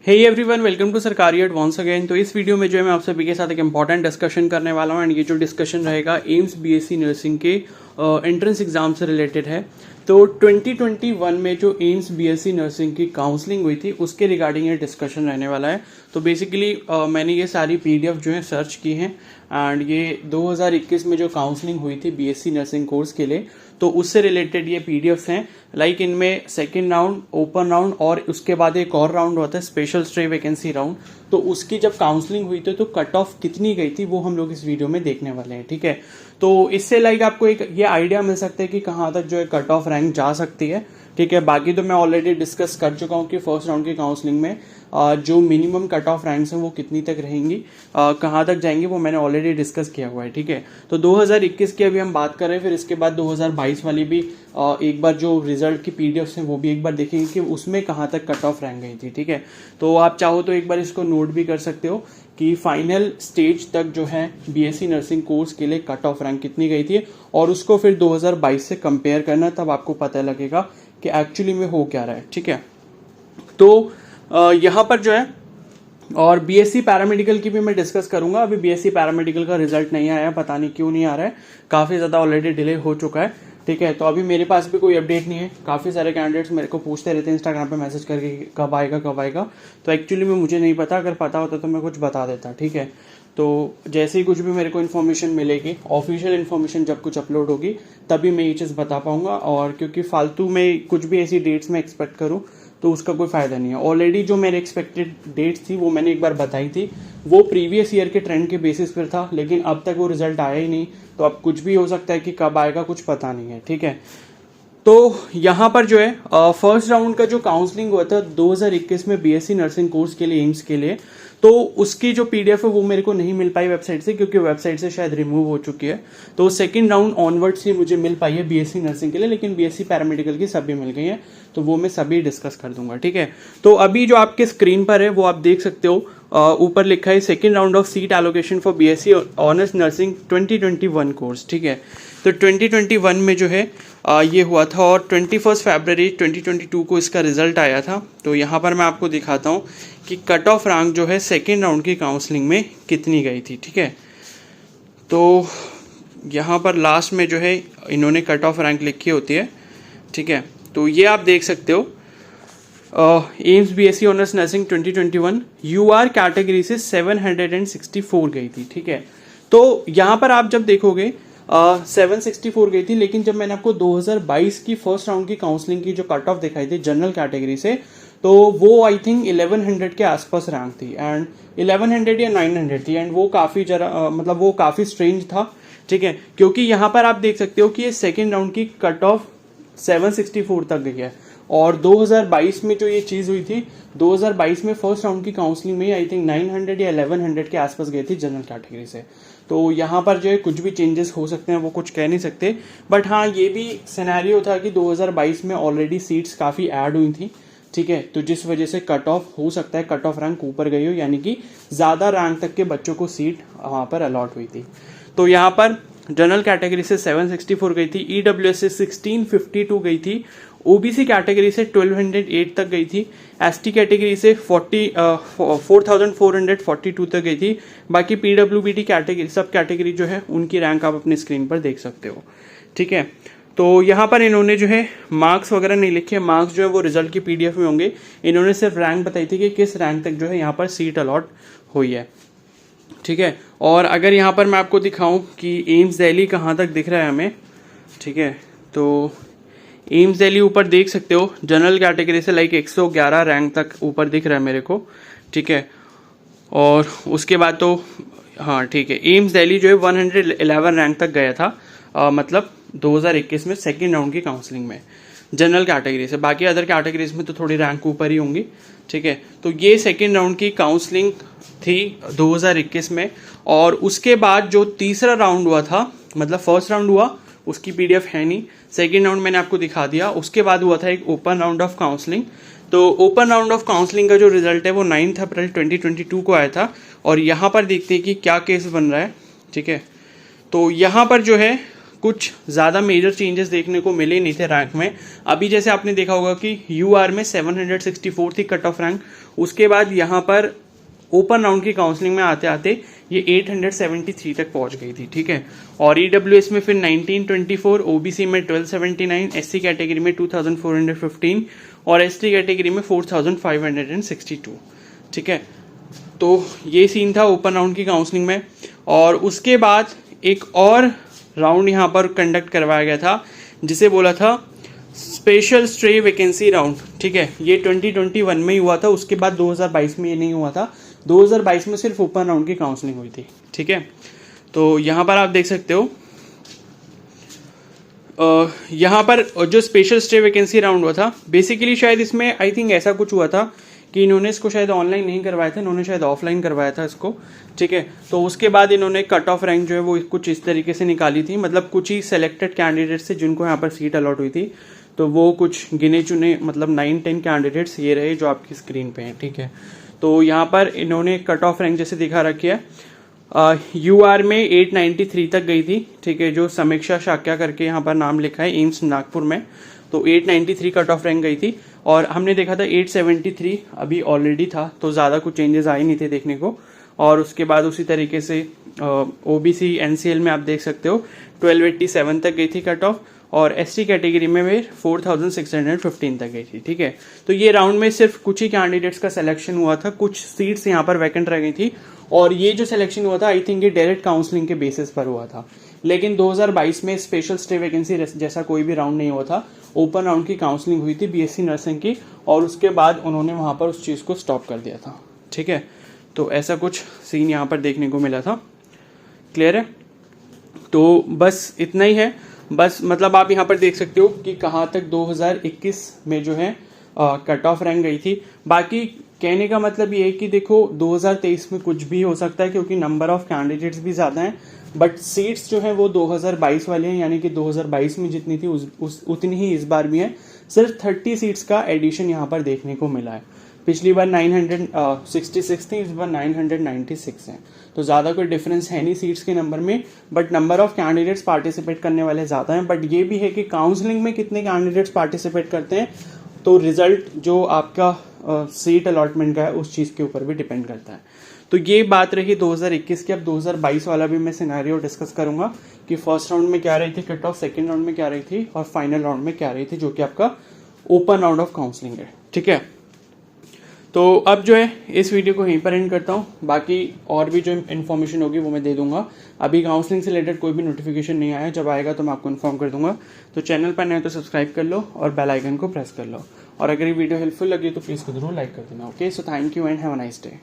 Hey everyone, welcome to सरकारी advance again. तो इस वीडियो में जो है मैं आप सभी के साथ एक इंपॉर्टेंट डिस्कशन करने वाला हूँ एंड ये जो डिस्कशन रहेगा एम्स बीएससी नर्सिंग के एंट्रेंस एग्जाम से रिलेटेड है। तो 2021 में जो एम्स बीएससी नर्सिंग की काउंसलिंग हुई थी उसके रिगार्डिंग ये डिस्कशन रहने वाला है। तो बेसिकली मैंने ये सारी पीडीएफ जो है सर्च की हैं एंड ये 2021 में जो काउंसलिंग हुई थी बीएससी नर्सिंग कोर्स के लिए तो उससे रिलेटेड ये पीडीएफ्स हैं। लाइक इनमें सेकेंड राउंड, ओपन राउंड और उसके बाद एक और राउंड होता है स्पेशल स्ट्रे वैकेंसी राउंड। तो उसकी जब काउंसलिंग हुई थी तो कट ऑफ कितनी गई थी वो हम लोग इस वीडियो में देखने वाले हैं, ठीक है। तो इससे लाइक आपको एक ये आइडिया मिल सकता है कि कहाँ तक जो है कट ऑफ रैंक जा सकती है, ठीक है। बाकी तो मैं ऑलरेडी डिस्कस कर चुका हूँ कि फर्स्ट राउंड की काउंसलिंग में जो मिनिमम कट ऑफ रैंक्स हैं वो कितनी तक रहेंगी, कहाँ तक जाएंगी वो मैंने ऑलरेडी डिस्कस किया हुआ है, ठीक है। तो 2021 की अभी हम बात कर रहे हैं, फिर इसके बाद 2022 वाली भी एक बार जो रिजल्ट की पीडीएफ हैं वो भी एक बार देखेंगे कि उसमें कहाँ तक कट ऑफ रैंक गई थी, ठीक है। तो आप चाहो तो एक बार इसको नोट भी कर सकते हो कि फाइनल स्टेज तक जो है बीएससी नर्सिंग कोर्स के लिए कट ऑफ रैंक कितनी गई थी और उसको फिर 2022 से कंपेयर करना, तब आपको पता लगेगा कि एक्चुअली में हो क्या रहा है, ठीक है। तो यहाँ पर जो है और बीएससी पैरामेडिकल की भी मैं डिस्कस करूंगा। अभी बीएससी पैरामेडिकल का रिजल्ट नहीं आया, पता नहीं क्यों नहीं आ रहा है, काफ़ी ज़्यादा ऑलरेडी डिले हो चुका है, ठीक है। तो अभी मेरे पास भी कोई अपडेट नहीं है। काफ़ी सारे कैंडिडेट्स मेरे को पूछते रहते हैं इंस्टाग्राम पे मैसेज करके कब आएगा कब आएगा। तो एक्चुअली में मुझे नहीं पता, अगर पता होता तो मैं कुछ बता देता, ठीक है। तो जैसे ही कुछ भी मेरे को इन्फॉर्मेशन मिलेगी, ऑफिशियल इन्फॉर्मेशन जब कुछ अपलोड होगी तभी मैं ये चीज़ बता पाऊंगा। और क्योंकि फालतू में कुछ भी ऐसी डेट्स में एक्सपेक्ट करूँ तो उसका कोई फ़ायदा नहीं है। ऑलरेडी जो मेरे एक्सपेक्टेड डेट्स थी वो मैंने एक बार बताई थी, वो प्रीवियस ईयर के ट्रेंड के बेसिस पर था, लेकिन अब तक वो रिजल्ट आया ही नहीं। तो अब कुछ भी हो सकता है कि कब आएगा कुछ पता नहीं है, ठीक है। तो यहाँ पर जो है फर्स्ट राउंड का जो काउंसलिंग हुआ था 2021 में बीएससी नर्सिंग कोर्स के लिए, एम्स के लिए, तो उसकी जो पीडीएफ है वो मेरे को नहीं मिल पाई वेबसाइट से, क्योंकि वेबसाइट से शायद रिमूव हो चुकी है। तो सेकंड राउंड ऑनवर्ड्स ही मुझे मिल पाई है बीएससी नर्सिंग के लिए, लेकिन बीएससी पैरामेडिकल की सभी मिल गई हैं। तो वो मैं सभी डिस्कस कर दूंगा, ठीक है। तो अभी जो आपके स्क्रीन पर है वो आप देख सकते हो, ऊपर लिखा है second round of seat allocation for BSc honours nursing 2021 course, ठीक है। तो 2021 में जो है ये हुआ था और 21 फरवरी 2022 को इसका रिजल्ट आया था। तो यहाँ पर मैं आपको दिखाता हूँ कि कट ऑफ रैंक जो है सेकेंड राउंड की काउंसलिंग में कितनी गई थी, ठीक है। तो यहाँ पर लास्ट में जो है इन्होंने कट ऑफ रैंक लिखी होती है, ठीक है। तो ये आप देख सकते हो, AIIMS BSc honours nursing 2021 UR category से 764 गई थी, ठीक है। तो यहाँ पर आप जब देखोगे 764 गई थी, लेकिन जब मैंने आपको 2022 की फर्स्ट राउंड की काउंसलिंग की जो कट ऑफ दिखाई थी जनरल कैटेगरी से, तो वो आई थिंक 1100 के आसपास रैंक थी एंड 1100 या 900 थी एंड वो काफ़ी मतलब वो काफ़ी स्ट्रेंज था, ठीक है। क्योंकि यहाँ पर आप देख सकते हो कि ये सेकेंड राउंड की कट ऑफ 764 तक गई है और 2022 में जो ये चीज़ हुई थी 2022 में फर्स्ट राउंड की काउंसलिंग में आई थिंक 900 या 1100 के आसपास गई थी जनरल कैटेगरी से। तो यहाँ पर जो है कुछ भी चेंजेस हो सकते हैं, वो कुछ कह नहीं सकते। बट हाँ, ये भी सिनेरियो था कि 2022 में ऑलरेडी सीट्स काफ़ी ऐड हुई थी, ठीक है। तो जिस वजह से कट ऑफ हो सकता है, कट ऑफ रैंक ऊपर गई हो, यानी कि ज़्यादा रैंक तक के बच्चों को सीट वहाँ पर अलॉट हुई थी। तो यहाँ पर जनरल कैटेगरी से 764 गई थी, ईडब्ल्यूएस से 1652 गई थी, ओबीसी कैटेगरी से 1208 तक गई थी, एसटी कैटेगरी से 4442 तक गई थी। बाकी पीडब्ल्यूबीटी कैटेगरी सब कैटेगरी जो है उनकी रैंक आप अपनी स्क्रीन पर देख सकते हो, ठीक है। तो यहाँ पर इन्होंने जो है मार्क्स वगैरह नहीं लिखे, मार्क्स जो है वो रिजल्ट की पीडीएफ में होंगे। इन्होंने सिर्फ रैंक बताई थी कि किस रैंक तक जो है यहाँ पर सीट अलॉट हुई है, ठीक है। और अगर यहाँ पर मैं आपको दिखाऊं कि एम्स दिल्ली कहाँ तक दिख रहा है हमें, ठीक है। तो एम्स दिल्ली ऊपर देख सकते हो जनरल कैटेगरी से लाइक 111 रैंक तक ऊपर दिख रहा है मेरे को, ठीक है। और उसके बाद तो हाँ ठीक है, एम्स दिल्ली जो है 111 रैंक तक गया था, मतलब 2021 में सेकेंड राउंड की काउंसलिंग में जनरल कैटेगरी से। बाकी अदर कैटेगरीज में तो थोड़ी रैंक ऊपर ही होंगी, ठीक है। तो ये सेकेंड राउंड की काउंसलिंग थी 2021 में। और उसके बाद जो तीसरा राउंड हुआ था, मतलब फर्स्ट राउंड हुआ उसकी पीडीएफ है नहीं, सेकेंड राउंड मैंने आपको दिखा दिया। उसके बाद हुआ था एक ओपन राउंड ऑफ काउंसलिंग। तो ओपन राउंड ऑफ काउंसलिंग का जो रिजल्ट है वो 9 अप्रैल 2022 को आया था। और यहाँ पर देखते हैं कि क्या केस बन रहा है, ठीक है। तो यहाँ पर जो है कुछ ज़्यादा मेजर चेंजेस देखने को मिले नहीं थे रैंक में। अभी जैसे आपने देखा होगा कि यूआर में 764 थी कट ऑफ रैंक, उसके बाद यहाँ पर ओपन राउंड की काउंसलिंग में आते आते ये 873 तक पहुंच गई थी, ठीक है। और ईडब्ल्यूएस में फिर 1924, ओबीसी में 1279, एससी कैटेगरी में 2415 और एसटी कैटेगरी में 4562, ठीक है। तो ये सीन था ओपन राउंड की काउंसलिंग में। और उसके बाद एक और राउंड यहाँ पर कंडक्ट करवाया गया था जिसे बोला था स्पेशल स्ट्रे वैकेंसी राउंड, ठीक है। ये 2021 में ही हुआ था, उसके बाद 2022 में ये नहीं हुआ था। 2022 में सिर्फ ओपन राउंड की काउंसलिंग हुई थी, ठीक है। तो यहाँ पर आप देख सकते हो यहाँ पर जो स्पेशल स्टे वैकेंसी राउंड हुआ था, बेसिकली शायद इसमें आई थिंक ऐसा कुछ हुआ था कि इन्होंने इसको शायद ऑनलाइन नहीं करवाया था, इन्होंने शायद ऑफलाइन करवाया था इसको, ठीक है। तो उसके बाद इन्होंने कट ऑफ रैंक जो है वो कुछ इस तरीके से निकाली थी, मतलब कुछ ही सेलेक्टेड कैंडिडेट्स थे जिनको यहाँ पर सीट अलॉट हुई थी। तो वो कुछ गिने चुने मतलब 9-10 कैंडिडेट्स ये रहे जो आपकी स्क्रीन पे हैं, ठीक है। तो यहाँ पर इन्होंने कट ऑफ रैंक जैसे दिखा रखी है, यूआर में 893 तक गई थी, ठीक है। जो समीक्षा शाक्या करके यहाँ पर नाम लिखा है एम्स नागपुर में, तो 893 कट ऑफ रैंक गई थी। और हमने देखा था 873 अभी ऑलरेडी था, तो ज़्यादा कुछ चेंजेस आए नहीं थे देखने को। और उसके बाद उसी तरीके से ओबीसी एनसीएल में आप देख सकते हो 1287 तक गई थी कट ऑफ, और एसटी कैटेगरी में भी 4615 तक गई थी, ठीक है। तो ये राउंड में सिर्फ कुछ ही कैंडिडेट्स का सिलेक्शन हुआ था, कुछ सीट्स यहाँ पर वैकेंट रह गई थी। और ये जो सिलेक्शन हुआ था आई थिंक ये डायरेक्ट काउंसलिंग के बेसिस पर हुआ था। लेकिन 2022 में स्पेशल स्टे वैकेंसी जैसा कोई भी राउंड नहीं हुआ था, ओपन राउंड की काउंसलिंग हुई थी बीएससी नर्सिंग की, और उसके बाद उन्होंने वहां पर उस चीज़ को स्टॉप कर दिया था, ठीक है। तो ऐसा कुछ सीन यहाँ पर देखने को मिला था, क्लियर है। तो बस इतना ही है, बस मतलब आप यहाँ पर देख सकते हो कि कहाँ तक 2021 में जो है कट ऑफ रैंक गई थी। बाकी कहने का मतलब ये है कि देखो 2023 में कुछ भी हो सकता है क्योंकि नंबर ऑफ कैंडिडेट्स भी ज़्यादा हैं, बट सीट्स जो है वो 2022 वाले हैं, यानी कि 2022 में जितनी थी उतनी ही इस बार भी है। सिर्फ 30 सीट्स का एडिशन यहाँ पर देखने को मिला है। पिछली बार 966 थी, इस बार 996 है, तो ज़्यादा कोई डिफरेंस है नहीं सीट्स के नंबर में, but number of candidates participate करने वाले ज़्यादा हैं। बट ये भी है कि काउंसलिंग में कितने कैंडिडेट्स पार्टिसिपेट करते हैं, तो रिजल्ट जो आपका सीट अलॉटमेंट का है उस चीज़ के ऊपर भी डिपेंड करता है। तो ये बात रही 2021 की। अब 2022 वाला भी मैं सिनेरियो डिस्कस करूंगा कि फर्स्ट राउंड में क्या रही थी कट ऑफ, सेकेंड राउंड में क्या रही थी, और फाइनल राउंड में क्या रही थी, जो कि आपका ओपन राउंड ऑफ काउंसलिंग है, ठीक है। तो अब जो है इस वीडियो को यहीं पर एंड करता हूँ। बाकी और भी जो इन्फॉर्मेशन होगी वो मैं दे दूंगा। अभी काउंसलिंग से रिलेटेड कोई भी नोटिफिकेशन नहीं आया, जब आएगा तो मैं आपको इन्फॉर्म कर दूंगा। तो चैनल पर नए तो सब्सक्राइब कर लो और बेल आइकन को प्रेस कर लो। और अगर ये वीडियो हेल्पफुल लगी तो प्लीज़ जरूर लाइक कर देना। Okay, so thank you and have a nice day.